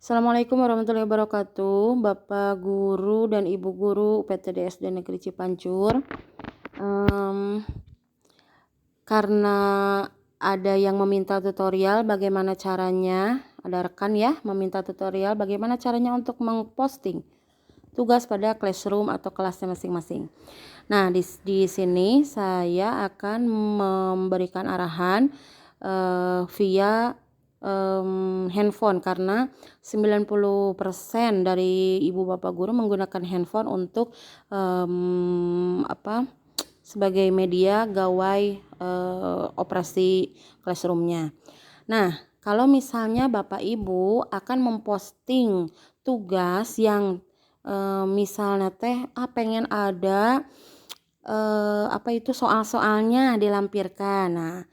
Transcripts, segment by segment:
Assalamualaikum warahmatullahi wabarakatuh, Bapak Guru dan Ibu Guru UPTD SD Negeri Cipancur. Karena ada yang meminta tutorial bagaimana caranya, ada rekan ya meminta tutorial bagaimana caranya untuk memposting tugas pada classroom atau kelasnya masing-masing. Nah, di sini saya akan memberikan arahan via handphone karena 90% dari ibu bapak guru menggunakan handphone untuk sebagai media gawai operasi classroomnya. Nah, kalau misalnya bapak ibu akan memposting tugas yang misalnya pengen ada soal-soalnya dilampirkan. Nah,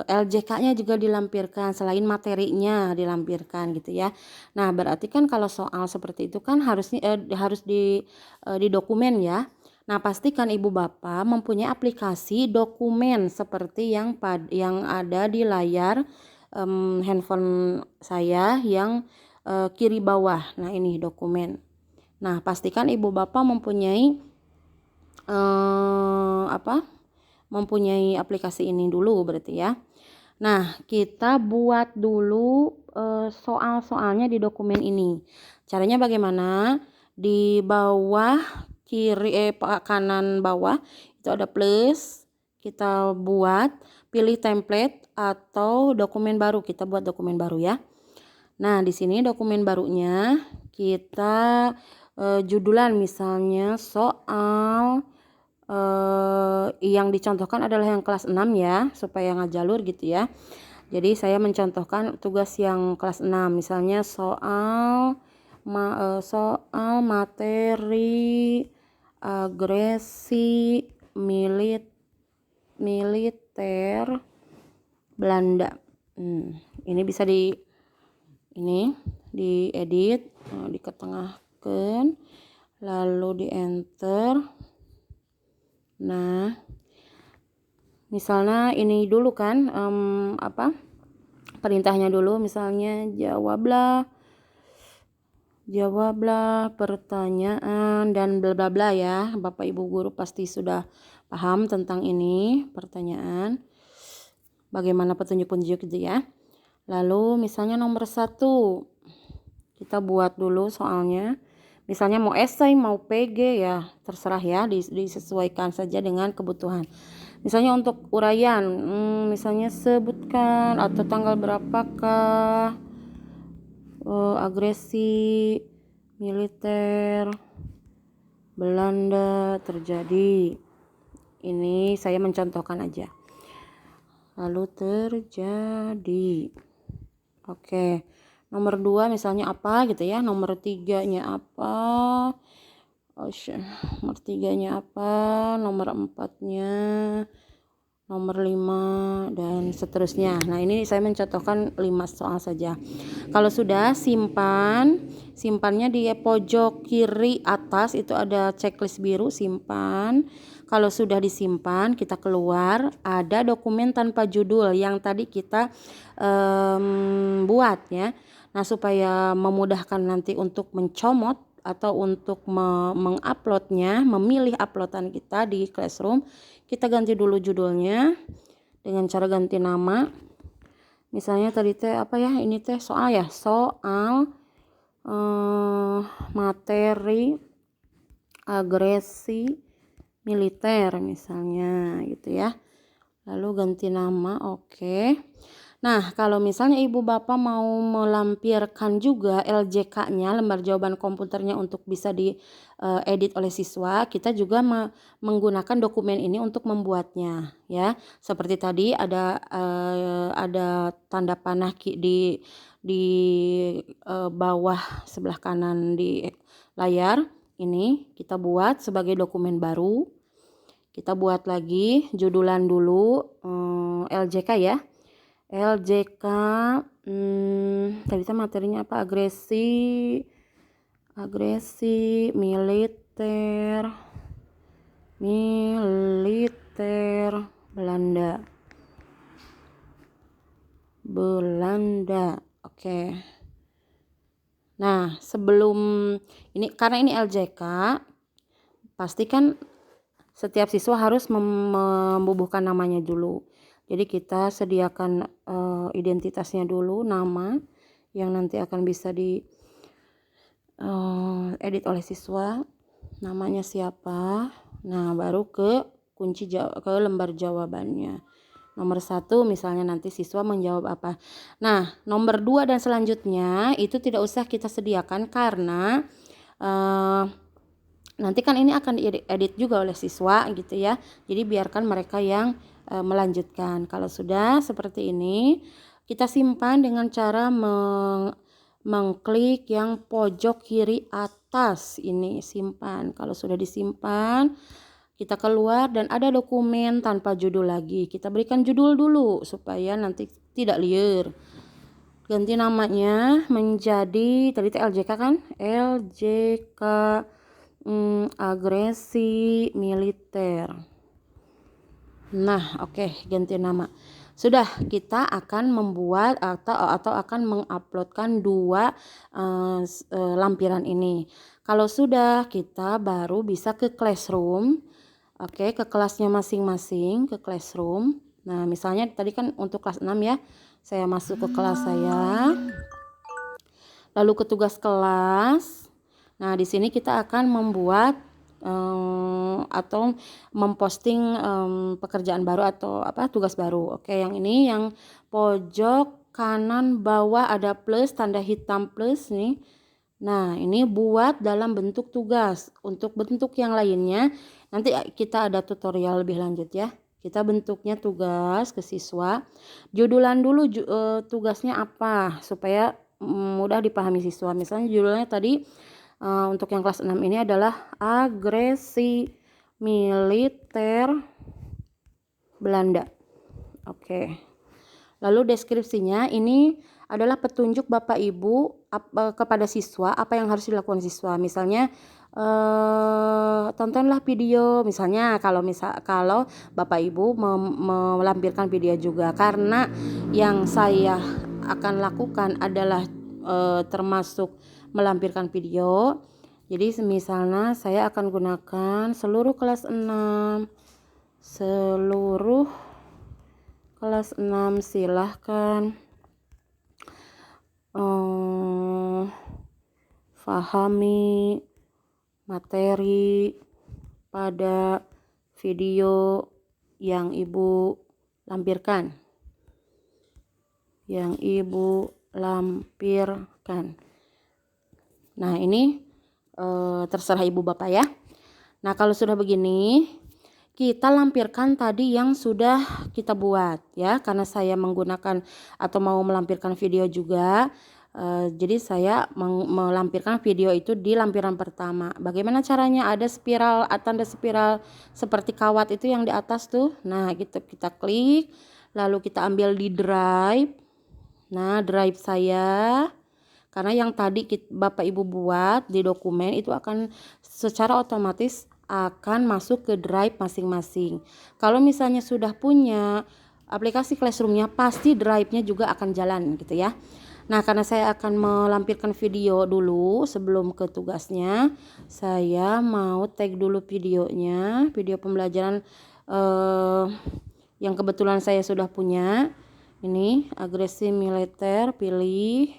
LJK-nya juga dilampirkan selain materinya dilampirkan gitu ya. Nah, berarti kan kalau soal seperti itu kan harus di dokumen ya. Nah, pastikan ibu bapak mempunyai aplikasi dokumen seperti yang ada di layar handphone saya yang kiri bawah. Nah, ini dokumen. Nah, pastikan ibu bapak mempunyai mempunyai aplikasi ini dulu berarti ya. Nah, kita buat dulu soal-soalnya di dokumen ini. Caranya bagaimana? Di bawah kanan bawah itu ada plus. Kita buat, pilih template atau dokumen baru. Kita buat dokumen baru ya. Nah, di sini dokumen barunya kita judulan misalnya soal yang dicontohkan adalah yang kelas 6 ya, supaya nggak jalur gitu ya. Jadi saya mencontohkan tugas yang kelas 6, misalnya soal materi agresi militer Belanda. Ini bisa diedit, diketengahkan, lalu di enter. Nah, misalnya ini dulu kan perintahnya dulu, misalnya jawablah pertanyaan dan bla bla bla ya. Bapak Ibu guru pasti sudah paham tentang ini pertanyaan, bagaimana petunjuk-petunjuk gitu ya. Lalu misalnya nomor 1 kita buat dulu soalnya. Misalnya mau esai, mau PG ya terserah ya, disesuaikan saja dengan kebutuhan. Misalnya untuk uraian, misalnya sebutkan atau tanggal berapakah agresi militer Belanda terjadi. Ini saya mencontohkan aja. Lalu terjadi. Oke. Nomor 2 misalnya apa gitu ya. Nomor 3-nya apa? Nomor 3-nya apa? Nomor 4-nya, nomor 5 dan seterusnya. Nah, ini saya mencontohkan 5 soal saja. Kalau sudah simpannya di pojok kiri atas itu ada checklist biru, simpan. Kalau sudah disimpan, kita keluar, ada dokumen tanpa judul yang tadi kita buat ya. Nah, supaya memudahkan nanti untuk mencomot atau untuk menguploadnya, memilih uploadan kita di Classroom, kita ganti dulu judulnya dengan cara ganti nama. Misalnya tadi ini soal ya, soal materi agresi militer misalnya gitu ya. Lalu ganti nama, oke. Nah, kalau misalnya ibu bapak mau melampirkan juga LJK-nya, lembar jawaban komputernya untuk bisa diedit oleh siswa, kita juga menggunakan dokumen ini untuk membuatnya ya. Seperti tadi ada tanda panah di bawah sebelah kanan di layar. Ini kita buat sebagai dokumen baru. Kita buat lagi judulan dulu LJK ya. LJK tadi materinya apa? Agresi militer Belanda. Oke. Nah, sebelum ini, karena ini LJK, pastikan setiap siswa harus membubuhkan namanya dulu. Jadi kita sediakan identitasnya dulu, nama yang nanti akan bisa di edit oleh siswa, namanya siapa. Nah, baru ke ke lembar jawabannya. Nomor 1 misalnya nanti siswa menjawab apa. Nah, nomor 2 dan selanjutnya itu tidak usah kita sediakan karena nanti kan ini akan diedit juga oleh siswa gitu ya. Jadi biarkan mereka yang melanjutkan. Kalau sudah seperti ini, kita simpan dengan cara mengklik yang pojok kiri atas ini, simpan. Kalau sudah disimpan, kita keluar dan ada dokumen tanpa judul lagi. Kita berikan judul dulu supaya nanti tidak liar. Ganti namanya menjadi, tadi LJK kan? LJK agresi militer. Nah, oke, ganti nama. Sudah, kita akan membuat atau akan menguploadkan 2 lampiran ini. Kalau sudah, kita baru bisa ke classroom. Oke, ke kelasnya masing-masing, ke classroom. Nah, misalnya tadi kan untuk kelas 6 ya. Saya masuk ke kelas saya. Lalu ke tugas kelas. Nah, di sini kita akan membuat atau memposting pekerjaan baru atau tugas baru. Oke, yang ini yang pojok kanan bawah ada plus, tanda hitam plus nih. Nah, ini buat dalam bentuk tugas. Untuk bentuk yang lainnya nanti kita ada tutorial lebih lanjut ya. Kita bentuknya tugas ke siswa. Judulan dulu tugasnya apa supaya mudah dipahami siswa. Misalnya judulnya tadi untuk yang kelas 6 ini adalah agresi militer Belanda. Oke. Lalu deskripsinya ini adalah petunjuk Bapak Ibu kepada siswa apa yang harus dilakukan siswa. Misalnya tontonlah video, misalnya kalau Bapak Ibu melampirkan video juga, karena yang saya akan lakukan adalah termasuk melampirkan video. Jadi misalnya saya akan gunakan seluruh kelas 6 silahkan fahami materi pada video yang Ibu lampirkan. Nah, ini terserah Ibu Bapak ya. Nah, kalau sudah begini, kita lampirkan tadi yang sudah kita buat ya, karena saya menggunakan atau mau melampirkan video juga. Jadi saya melampirkan video itu di lampiran pertama. Bagaimana caranya? Ada tanda spiral seperti kawat itu yang di atas tuh. Nah, kita klik, lalu kita ambil di drive. Nah, drive saya, karena yang tadi Bapak Ibu buat di dokumen itu akan secara otomatis akan masuk ke drive masing-masing. Kalau misalnya sudah punya aplikasi Classroom-nya, pasti drive-nya juga akan jalan gitu ya. Nah, karena saya akan melampirkan video dulu sebelum ke tugasnya, saya mau tag dulu videonya, video pembelajaran yang kebetulan saya sudah punya. Ini agresi militer, pilih.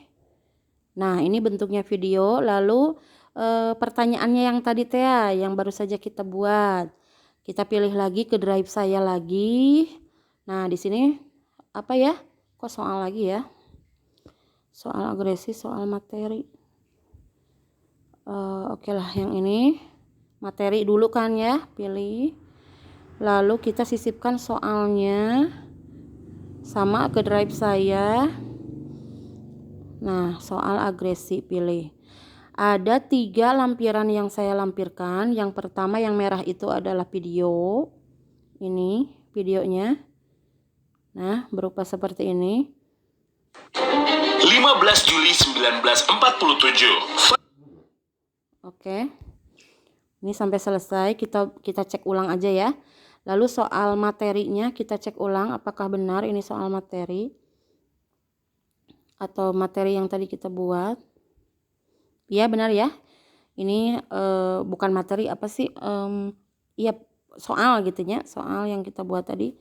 Nah, ini bentuknya video. Lalu pertanyaannya yang tadi yang baru saja kita buat, kita pilih lagi ke drive saya lagi. Nah, di sini apa ya? Kok soal lagi ya? Soal agresi, soal materi. Oke lah, yang ini materi dulu kan ya, pilih. Lalu kita sisipkan soalnya sama ke drive saya. Nah, soal agresi pilih. Ada 3 lampiran yang saya lampirkan. Yang pertama yang merah itu adalah video. Ini videonya. Nah, berupa seperti ini. 15 Juli 1947. Oke. Ini sampai selesai, kita cek ulang aja ya. Lalu soal materinya kita cek ulang apakah benar ini soal materi atau materi yang tadi kita buat. Iya benar ya. Ini bukan materi apa sih? Iya soal gitu ya, soal yang kita buat tadi.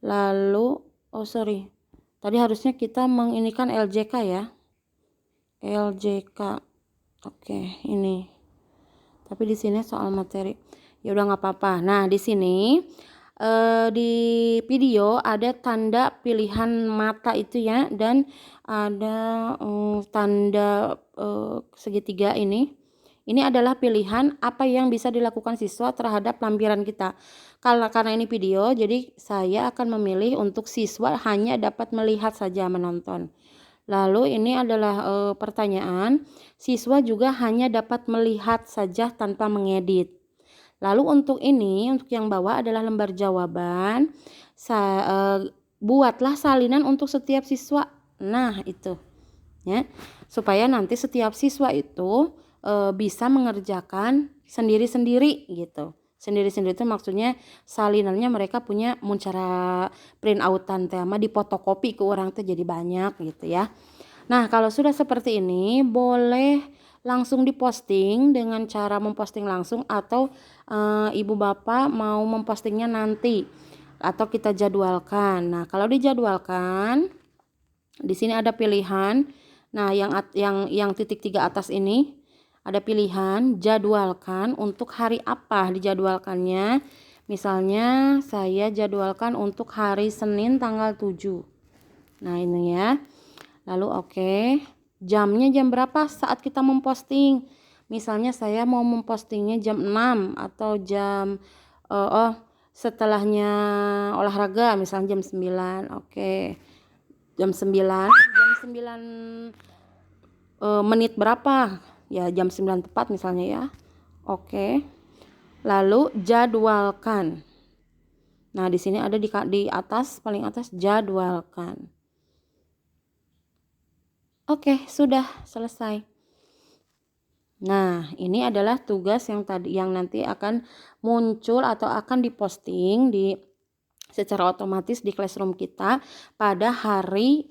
Lalu sorry. Tadi harusnya kita menginikan LJK ya. LJK. Oke, ini. Tapi di sini soal materi. Ya udah nggak apa-apa. Nah, di sini di video ada tanda pilihan mata itu ya, dan ada tanda segitiga ini. Ini adalah pilihan apa yang bisa dilakukan siswa terhadap lampiran kita. Karena ini video, jadi saya akan memilih untuk siswa hanya dapat melihat saja, menonton. Lalu ini adalah pertanyaan, siswa juga hanya dapat melihat saja tanpa mengedit. Lalu untuk ini, untuk yang bawah adalah lembar jawaban. Buatlah salinan untuk setiap siswa. Nah, itu ya. Supaya nanti setiap siswa itu bisa mengerjakan sendiri-sendiri gitu. Sendiri-sendiri itu maksudnya salinannya mereka punya cara print outan teh mah dipotokopi ke orang teh jadi banyak gitu ya. Nah, kalau sudah seperti ini boleh langsung diposting dengan cara memposting langsung, atau ibu bapak mau mempostingnya nanti atau kita jadwalkan. Nah, kalau dijadwalkan di sini ada pilihan. Nah, yang titik 3 atas ini ada pilihan jadwalkan untuk hari apa dijadwalkannya. Misalnya saya jadwalkan untuk hari Senin tanggal 7. Nah, ini ya. Lalu oke. Jamnya jam berapa saat kita memposting? Misalnya saya mau mempostingnya jam 6 atau jam setelahnya olahraga misalnya jam 9. Oke. Jam 9 menit berapa? Ya jam 9 tepat misalnya ya. Oke. Lalu jadwalkan. Nah, di sini ada di atas, paling atas jadwalkan. Oke, sudah selesai. Nah, ini adalah tugas yang nanti akan muncul atau akan diposting secara otomatis di Classroom kita pada hari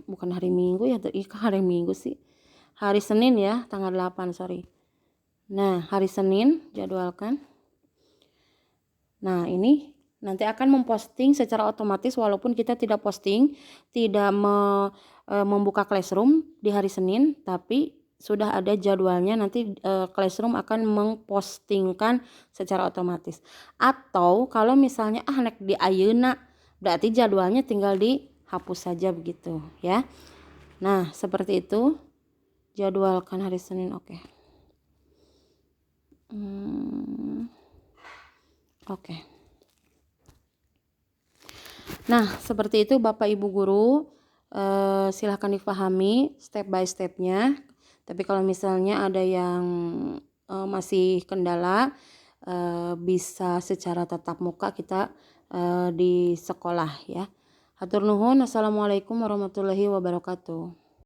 bukan hari Minggu ya, hari Minggu sih. Hari Senin ya, tanggal 8, sorry. Nah, hari Senin jadwalkan. Nah, ini nanti akan memposting secara otomatis walaupun kita tidak posting, tidak membuka Classroom di hari Senin, tapi sudah ada jadwalnya, nanti Classroom akan mempostingkan secara otomatis. Atau kalau misalnya nek di ayeuna, berarti jadwalnya tinggal dihapus saja begitu ya. Nah, seperti itu. Jadwalkan hari Senin, oke. Oke. Nah, seperti itu Bapak Ibu Guru, silahkan dipahami step by stepnya. Tapi kalau misalnya ada yang masih kendala, bisa secara tatap muka kita di sekolah ya. Hatur nuhun. Assalamualaikum warahmatullahi wabarakatuh.